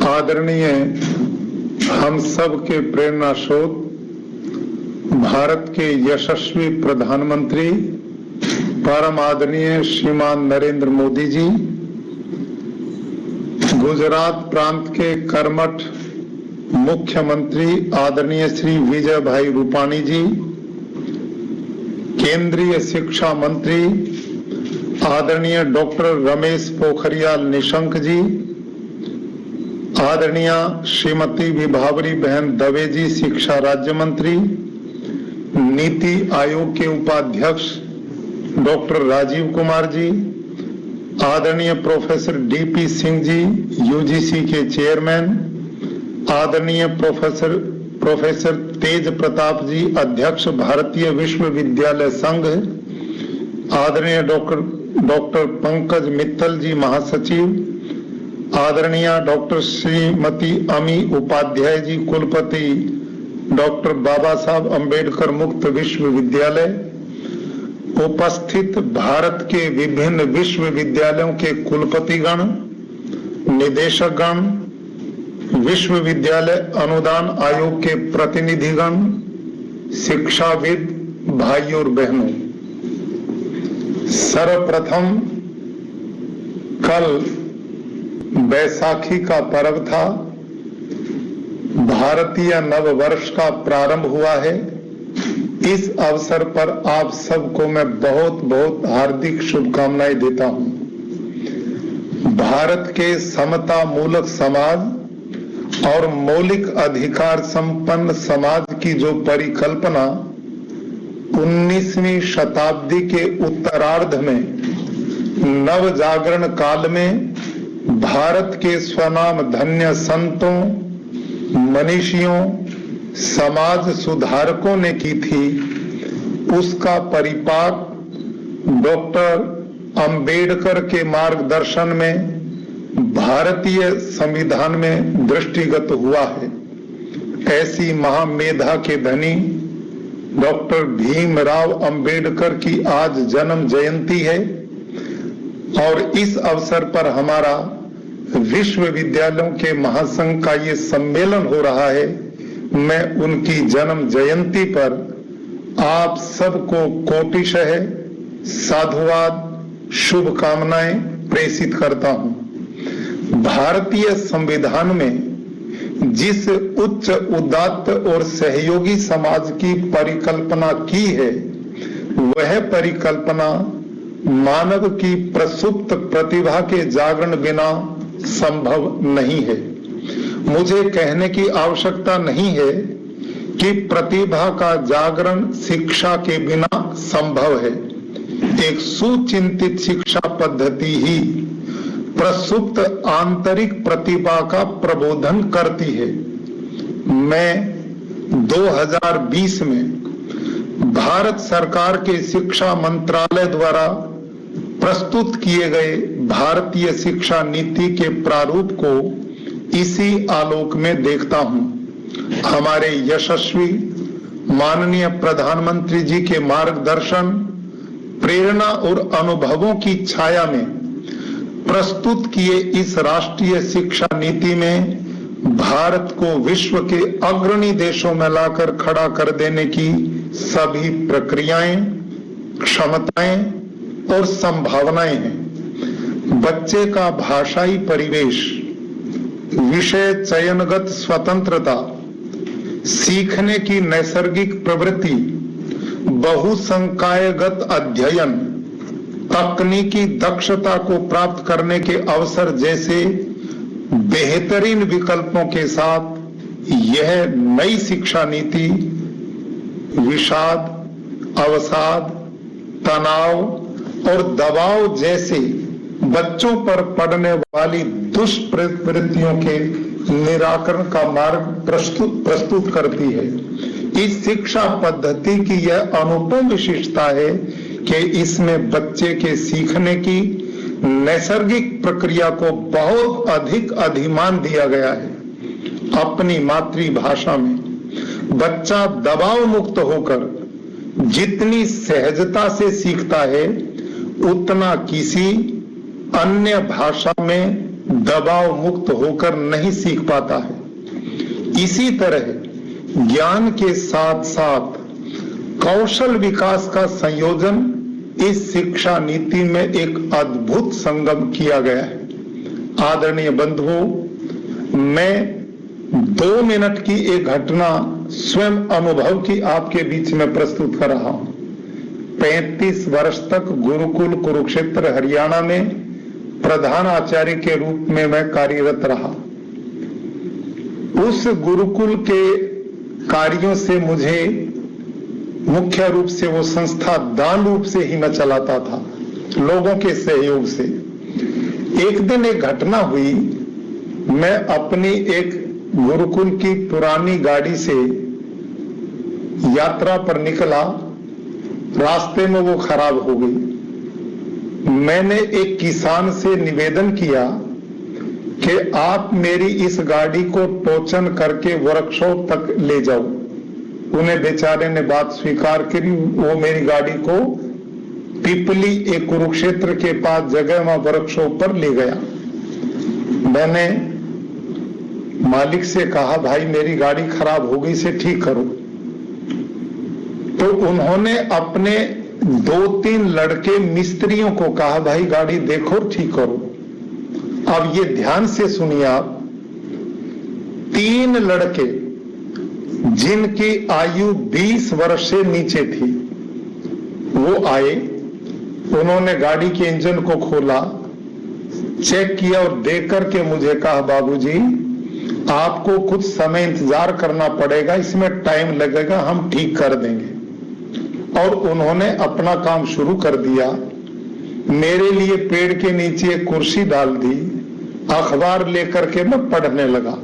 आदरणीय हम सब के प्रेरणा स्रोत भारत के यशस्वी प्रधानमंत्री परम आदरणीय श्रीमान नरेंद्र मोदी जी, गुजरात प्रांत के कर्मठ मुख्यमंत्री आदरणीय श्री विजय भाई रूपाणी जी, केंद्रीय शिक्षा मंत्री आदरणीय डॉक्टर रमेश पोखरियाल निशंक जी, आदरणीय श्रीमती विभावरी बहन दवे जी, शिक्षा राज्य मंत्री, नीति आयोग के उपाध्यक्ष डॉक्टर राजीव कुमार जी, आदरणीय professor DP Singh ji, UGC के चेयरमैन, आदरणीय प्रोफेसर तेज प्रताप जी, अध्यक्ष भारतीय विश्वविद्यालय संघ, आदरणीय डॉक्टर पंकज मित्तल जी, महासचिव, आदरणीय डॉक्टर श्रीमती अमी उपाध्याय जी, कुलपति डॉक्टर बाबा साहब अंबेडकर मुक्त विश्वविद्यालय, उपस्थित भारत के विभिन्न विश्वविद्यालयों के कुलपतिगण, निदेशकगण, विश्वविद्यालय अनुदान आयोग के प्रतिनिधिगण, शिक्षाविद भाइयों और बहनों, सर्वप्रथम कल बैसाखी का पर्व था, भारतीय नव वर्ष का प्रारंभ हुआ है। इस अवसर पर आप सबको मैं बहुत बहुत हार्दिक शुभकामनाएं देता हूं। भारत के समता मूलक समाज और मौलिक अधिकार संपन्न समाज की जो परिकल्पना 19वीं शताब्दी के उत्तरार्ध में नव जागरण काल में भारत के स्वनाम धन्य संतों, मनीषियों, समाज सुधारकों ने की थी, उसका परिपाक डॉक्टर अंबेडकर के मार्गदर्शन में भारतीय संविधान में दृष्टिगत हुआ है। ऐसी महामेधा के धनी डॉक्टर भीमराव अंबेडकर की आज जन्म जयंती है और इस अवसर पर हमारा विश्वविद्यालयों के महासंघ का ये सम्मेलन हो रहा है। मैं उनकी जन्म जयंती पर आप सबको कोटिशः साधुवाद, शुभकामनाएं प्रेषित करता हूं। भारतीय संविधान में जिस उच्च उदात्त और सहयोगी समाज की परिकल्पना की है, वह परिकल्पना मानव की प्रसुप्त प्रतिभा के जागरण बिना संभव नहीं है। मुझे कहने की आवश्यकता नहीं है कि प्रतिभा का जागरण शिक्षा के बिना संभव है। एक सुचिंतित शिक्षा पद्धति ही प्रसुप्त आंतरिक प्रतिभा का प्रबोधन करती है। मैं 2020 में भारत सरकार के शिक्षा मंत्रालय द्वारा प्रस्तुत किए गए भारतीय शिक्षा नीति के प्रारूप को इसी आलोक में देखता हूं। हमारे यशस्वी माननीय प्रधानमंत्री जी के मार्गदर्शन, प्रेरणा और अनुभवों की छाया में प्रस्तुत किए इस राष्ट्रीय शिक्षा नीति में भारत को विश्व के अग्रणी देशों में लाकर खड़ा कर देने की सभी प्रक्रियाएं, क्षमताएं और संभावनाएं हैं। बच्चे का भाषाई परिवेश, विषय चयनगत स्वतंत्रता, सीखने की नैसर्गिक प्रवृत्ति, बहुसंकायगत अध्ययन, तकनीकी दक्षता को प्राप्त करने के अवसर जैसे बेहतरीन विकल्पों के साथ यह नई शिक्षा नीति विषाद, अवसाद, तनाव और दबाव जैसे बच्चों पर पड़ने वाली दुष्प्रवृत्तियों के निराकरण का मार्ग प्रस्तुत करती है। इस शिक्षा पद्धति की यह अनुपम विशेषता है कि इसमें बच्चे के सीखने की नैसर्गिक प्रक्रिया को बहुत अधिक अधिमान दिया गया है। अपनी मातृभाषा में बच्चा दबाव मुक्त होकर जितनी सहजता से सीखता है, उतना किसी अन्य भाषा में दबाव मुक्त होकर नहीं सीख पाता है। इसी तरह ज्ञान के साथ साथ कौशल विकास का संयोजन इस शिक्षा नीति में एक अद्भुत संगम किया गया है। आदरणीय बंधुओं, मैं 2 मिनट की एक घटना स्वयं अनुभव की आपके बीच में प्रस्तुत कर रहा हूं। 35 वर्ष तक गुरुकुल कुरुक्षेत्र हरियाणा में प्रधान आचार्य के रूप में मैं कार्यरत रहा। उस गुरुकुल के कार्यों से मुझे मुख्य रूप से वो संस्था दान रूप से ही मैं चलाता था, लोगों के सहयोग से। एक दिन एक घटना हुई, मैं अपनी एक गुरुकुल की पुरानी गाड़ी से यात्रा पर निकला, रास्ते में वो खराब हो गई। मैंने एक किसान से निवेदन किया कि आप मेरी इस गाड़ी को टोचन करके वर्कशॉप तक ले जाओ। उन्हें बेचारे ने बात स्वीकार करी। वो मेरी गाड़ी को पिपली एक कुरुक्षेत्र के पास जगह वहां वर्कशॉप पर ले गया। मैंने मालिक से कहा, भाई मेरी गाड़ी खराब हो गई, इसे ठीक करो। तो उन्होंने अपने 2-3 लड़के मिस्त्रियों को कहा, भाई गाड़ी देखो ठीक करो। अब ये ध्यान से सुनिए आप, 3 लड़के जिनकी आयु 20 वर्ष से नीचे थी, वो आए। उन्होंने गाड़ी के इंजन को खोला, चेक किया और देख करके मुझे कहा, बाबूजी आपको कुछ समय इंतजार करना पड़ेगा, इसमें टाइम लगेगा, हम ठीक कर देंगे। और उन्होंने अपना काम शुरू कर दिया। मेरे लिए पेड़ के नीचे एक कुर्सी डाल दी, अखबार लेकर के मैं पढ़ने लगा।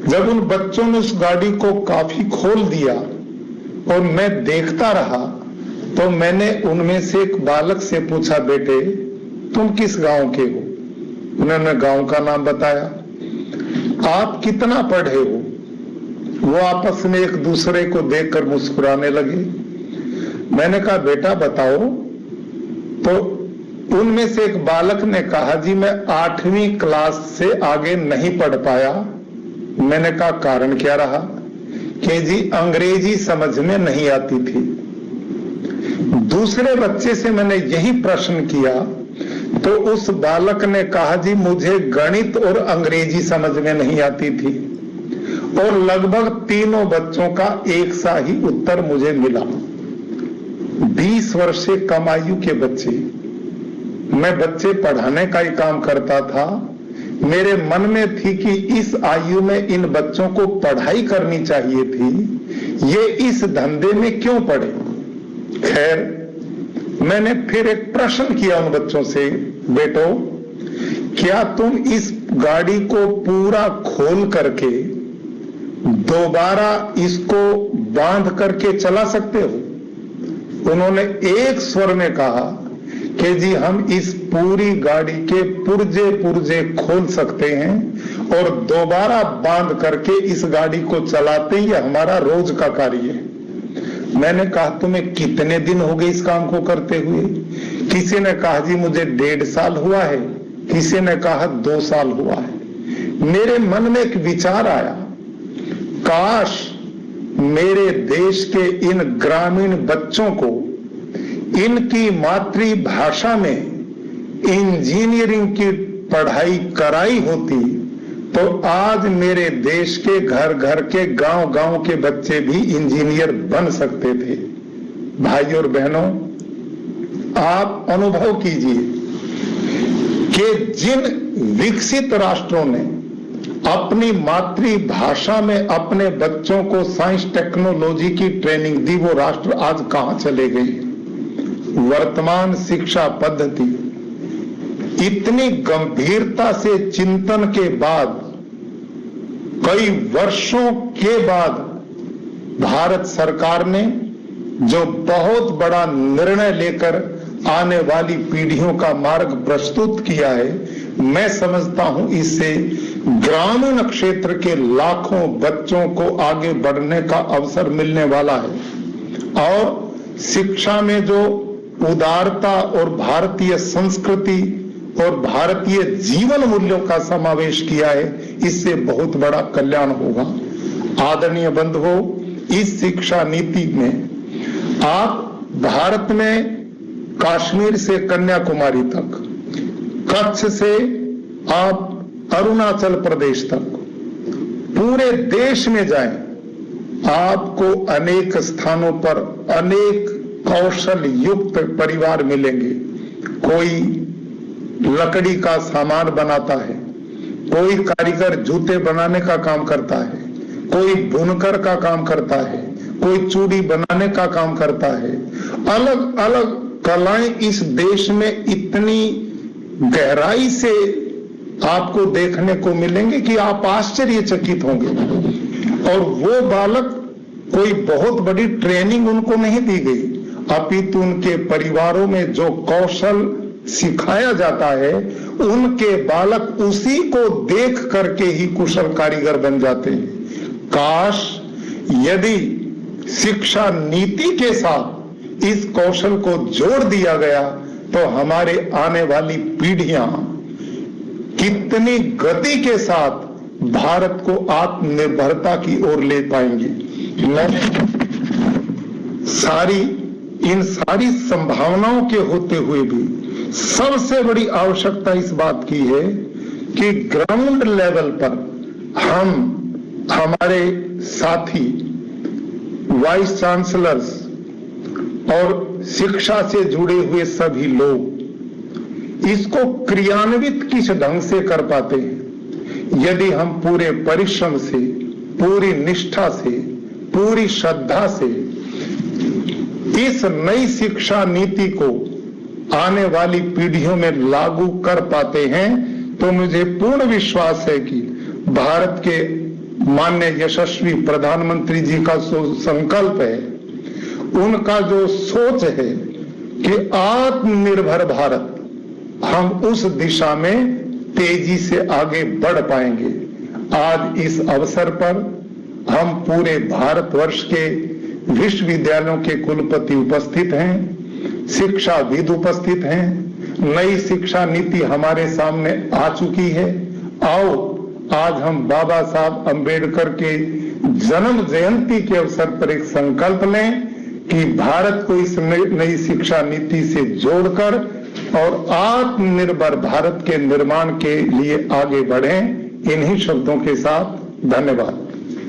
जब उन बच्चों ने उस गाड़ी को काफी खोल दिया और मैं देखता रहा, तो मैंने उनमें से एक बालक से पूछा, बेटे तुम किस गांव के हो? उन्होंने गांव का नाम बताया। आप कितना पढ़े हो? वो आपस में एक दूसरे को देखकर मुस्कुराने लगे। मैंने कहा, बेटा बताओ। तो उनमें से एक बालक ने कहा, जी मैं 8वीं क्लास से आगे नहीं पढ़ पाया। मैंने कहा, कारण क्या रहा? कि जी अंग्रेजी समझ में नहीं आती थी। दूसरे बच्चे से मैंने यही प्रश्न किया, तो उस बालक ने कहा, जी मुझे गणित और अंग्रेजी समझ में नहीं आती थी। और लगभग तीनों बच्चों का एक सा ही उत्तर मुझे मिला। 20 वर्ष से कम आयु के बच्चे। मैं बच्चे पढ़ाने का ही काम करता था। मेरे मन में थी कि इस आयु में इन बच्चों को पढ़ाई करनी चाहिए थी, ये इस धंधे में क्यों पड़े? खैर, मैंने फिर एक प्रश्न किया उन बच्चों से, बेटो क्या तुम इस गाड़ी को पूरा खोल करके दोबारा इसको बांध करके चला सकते हो? उन्होंने एक स्वर में कहा कि जी हम इस पूरी गाड़ी के पुर्जे खोल सकते हैं और दोबारा बांध करके इस गाड़ी को चलाते ही हमारा रोज का कार्य है। मैंने कहा, तुम्हें कितने दिन हो गए इस काम को करते हुए? किसी ने कहा, जी मुझे 1.5 साल हुआ है। किसी ने कहा 2 साल हुआ है। मेरे मन में एक विचार आया, काश मेरे देश के इन ग्रामीण बच्चों को इनकी मातृभाषा में इंजीनियरिंग की पढ़ाई कराई होती, तो आज मेरे देश के घर घर के गांव गांव के बच्चे भी इंजीनियर बन सकते थे। भाई और बहनों, आप अनुभव कीजिए कि जिन विकसित राष्ट्रों ने अपनी मातृभाषा में अपने बच्चों को साइंस टेक्नोलॉजी की ट्रेनिंग दी, वो राष्ट्र आज कहां चले गए? वर्तमान शिक्षा पद्धति इतनी गंभीरता से चिंतन के बाद, कई वर्षों के बाद भारत सरकार ने जो बहुत बड़ा निर्णय लेकर आने वाली पीढ़ियों का मार्ग प्रस्तुत किया है, मैं समझता हूं इससे ग्रामीण क्षेत्र के लाखों बच्चों को आगे बढ़ने का अवसर मिलने वाला है। और शिक्षा में जो उदारता और भारतीय संस्कृति और भारतीय जीवन मूल्यों का समावेश किया है, इससे बहुत बड़ा कल्याण होगा। आदरणीय बंधुओं, इस शिक्षा नीति में आप भारत में कश्मीर से कन्याकुमारी तक, कच्छ से आप अरुणाचल प्रदेश तक, पूरे देश में जाएं, आपको अनेक स्थानों पर अनेक कौशल युक्त परिवार मिलेंगे। कोई लकड़ी का सामान बनाता है, कोई कारीगर जूते बनाने का काम करता है, कोई बुनकर का काम करता है, कोई चूड़ी बनाने का काम करता है। अलग अलग कलाएं इस देश में इतनी गहराई से आपको देखने को मिलेंगे कि आप आश्चर्यचकित होंगे। और वो बालक, कोई बहुत बड़ी ट्रेनिंग उनको नहीं दी गई, अपितु उनके परिवारों में जो कौशल सिखाया जाता है, उनके बालक उसी को देख करके ही कुशल कारीगर बन जाते हैं। काश यदि शिक्षा नीति के साथ इस कौशल को जोड़ दिया गया तो हमारे आने वाली पीढ़ियां कितनी गति के साथ भारत को आत्मनिर्भरता की ओर ले पाएंगी। इन सारी संभावनाओं के होते हुए भी सबसे बड़ी आवश्यकता इस बात की है कि ग्राउंड लेवल पर हम, हमारे साथी, वाइस चांसलर्स और शिक्षा से जुड़े हुए सभी लोग इसको क्रियान्वित किस ढंग से कर पाते हैं। यदि हम पूरे परिश्रम से, पूरी निष्ठा से, पूरी श्रद्धा से इस नई शिक्षा नीति को आने वाली पीढ़ियों में लागू कर पाते हैं तो मुझे पूर्ण विश्वास है कि भारत के माननीय यशस्वी प्रधानमंत्री जी का जो संकल्प है, उनका जो सोच है कि आत्मनिर्भर भारत, हम उस दिशा में तेजी से आगे बढ़ पाएंगे। आज इस अवसर पर हम पूरे भारतवर्ष के विश्वविद्यालयों के कुलपति उपस्थित हैं, शिक्षाविद उपस्थित हैं। नई शिक्षा नीति हमारे सामने आ चुकी है। आओ आज हम बाबा साहब अंबेडकर के जन्म जयंती के अवसर पर एक संकल्प लें कि भारत को इस नई शिक्षा नीति से जोड़कर और आत्मनिर्भर भारत के निर्माण के लिए आगे बढ़ें। इन्हीं शब्दों के साथ धन्यवाद।